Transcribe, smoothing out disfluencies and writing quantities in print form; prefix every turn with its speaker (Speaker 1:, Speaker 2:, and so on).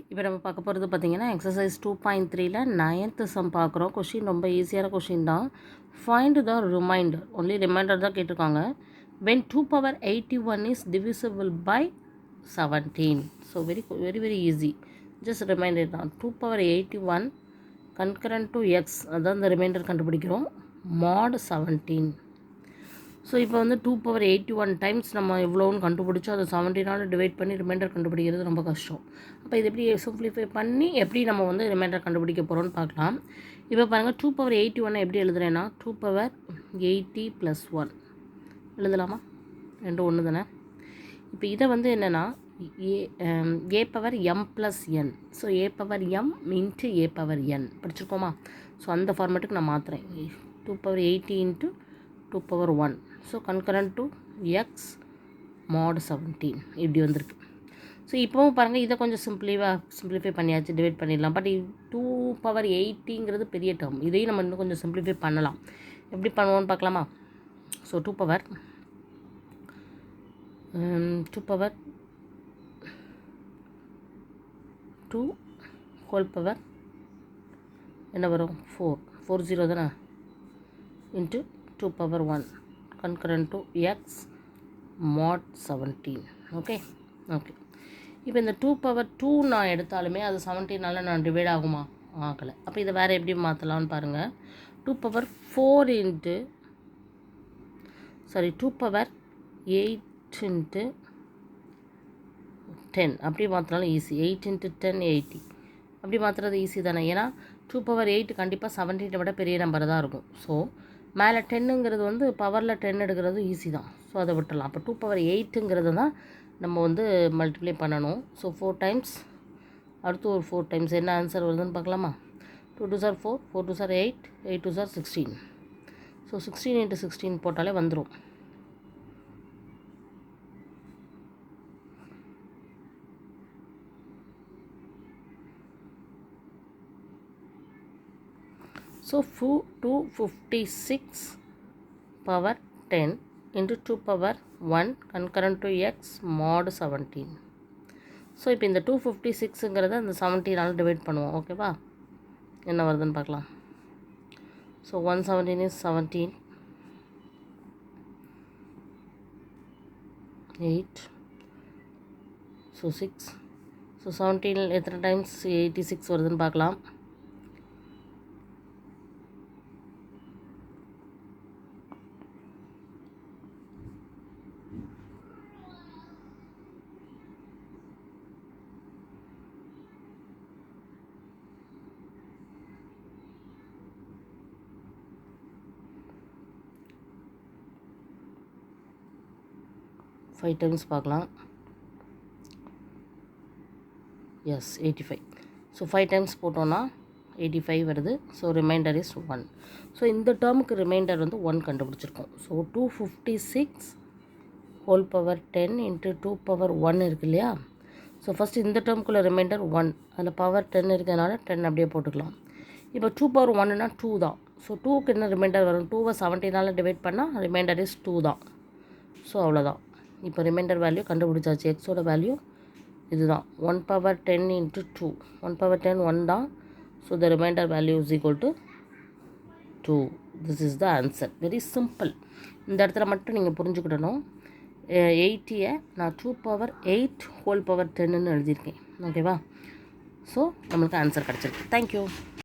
Speaker 1: இப்போ நம்ம பார்க்க போகிறது பார்த்திங்கன்னா எக்ஸசைஸ் 2.3ல 9th சம் பார்க்குறோம். கொஷின் ரொம்ப ஈஸியான கொஷின் தான். Find the remainder, only remainder தான் கேட்டிருக்காங்க. when 2 power 81 is divisible by 17. So very easy. Just remainder தான். 2 power 81 concurrent to x, அதான் இந்த ரிமைண்டர் கண்டுபிடிக்கிறோம். mod 17. ஸோ இப்போ வந்து 2 power 81 டைம்ஸ் நம்ம எவ்வளோன்னு கண்டுபிடிச்சோம், அதை 17 டிவைட் பண்ணி ரிமைண்டர் கண்டுபிடிக்கிறது ரொம்ப கஷ்டம். அப்போ இது எப்படி சிம்ப்ளிஃபை பண்ணி எப்படி நம்ம வந்து ரிமைண்டர் கண்டுபிடிக்க போகிறோம்னு பார்க்கலாம். இப்போ பாருங்கள், 2 power 81 எப்படி எழுதுறேன்னா 2 power 80 + 1 எழுதலாமா? ரெண்டும் ஒன்று தானே. இப்போ இதை வந்து என்னென்னா a power m + n. So a power m × a power n படிச்சிருக்கோமா? ஸோ அந்த ஃபார்மேட்டுக்கு நான் மாற்றுறேன். 2 power 80 × 2 power 1. So congruent to x mod 17 இப்படி வந்திருக்கு. ஸோ இப்போவும் பாருங்கள், இதை கொஞ்சம் சிம்பிளிஃபை பண்ணியாச்சு, டிவைட் பண்ணிடலாம். பட் 2 power 80ங்கிறது பெரிய டேர்ம். இதையும் நம்ம இன்னும் கொஞ்சம் சிம்பிளிஃபை பண்ணலாம். எப்படி பண்ணுவோன்னு பார்க்கலாமா? ஸோ 2 power 2 ஹோல் பவர் என்ன வரும்? 4 தானே into 2 power 1 concurrent to x mod 17. Okay. இப்போ இந்த 2 power 2 நான் எடுத்தாலுமே அது 17 நான் டிவைட் ஆகுமா? ஆகலை. அப்போ இதை வேறு எப்படி மாற்றலாம்னு பாருங்கள். 2 power 2 power 8 × 10 அப்படி மாற்றினாலும் ஈஸி. 8 × 10 80 அப்படி மாற்றுறது ஈஸி தானே. ஏன்னா 2 power 8 கண்டிப்பாக 17 விட பெரிய நம்பர் தான் இருக்கும். ஸோ மேலே 10ங்கிறது வந்து பவரில் 10 எடுக்கிறது ஈஸி தான். ஸோ அதை விட்டுடலாம். அப்போ 2 power 8ங்கிறது தான் நம்ம வந்து மல்டிப்ளை பண்ணணும். ஸோ 4 டைம்ஸ், அடுத்து ஒரு 4 டைம்ஸ் என்ன ஆன்சர் வருதுன்னு பார்க்கலாமா? 2 2 4, 4 2 8, 8 2 16. ஸோ 16 × 16 போட்டாலே வந்துடும். So 256 power 10 × 2 power 1 concurrent to x mod 17. So இப்போ இந்த 256ங்கிறத அந்த 17 டிவைட் பண்ணுவோம். ஓகேவா? என்ன வருதுன்னு பார்க்கலாம். So 117 is 17, 8, so 6. ஸோ 17 எத்தனை டைம்ஸ் 86 வருதுன்னு பார்க்கலாம். ஃபைவ் டைம்ஸ் பார்க்கலாம். எஸ் 85. ஸோ 5 டைம்ஸ் போட்டோன்னா 85 வருது. So remainder is 1. ஸோ இந்த டேர்முக்கு ரிமைண்டர் வந்து 1 கண்டுபிடிச்சிருக்கோம். ஸோ 256 ஹோல் பவர் 10 × 2 power 1 இருக்கு இல்லையா? ஸோ ஃபஸ்ட்டு இந்த டேர்முக்குள்ள ரிமைண்டர் 1, அதில் பவர் 10 இருக்கிறதுனால 10 அப்படியே போட்டுக்கலாம். இப்போ 2 power 1னா 2 தான். ஸோ 2க்கு என்ன ரிமைண்டர் வரும்? 2வை 17 டிவைட் பண்ணால் ரிமைண்டர் இஸ் 2 தான். ஸோ அவ்வளோதான். இப்போ ரிமைண்டர் வேல்யூ கண்டுபிடிச்சாச்சு. எக்ஸோட வேல்யூ இதுதான். 1 power 10 × 2. 1 power 10 1 தான். So the reminder value is equal to 2. This is the answer. Very simple. இந்த இடத்துல மட்டும் நீங்கள் புரிஞ்சுக்கிடணும். 80யை நான் 2 power 8 ஹோல் பவர் 10ன்னு எழுதியிருக்கேன். ஓகேவா? ஸோ நம்மளுக்கு ஆன்சர் கிடச்சிருக்கு. தேங்க்யூ.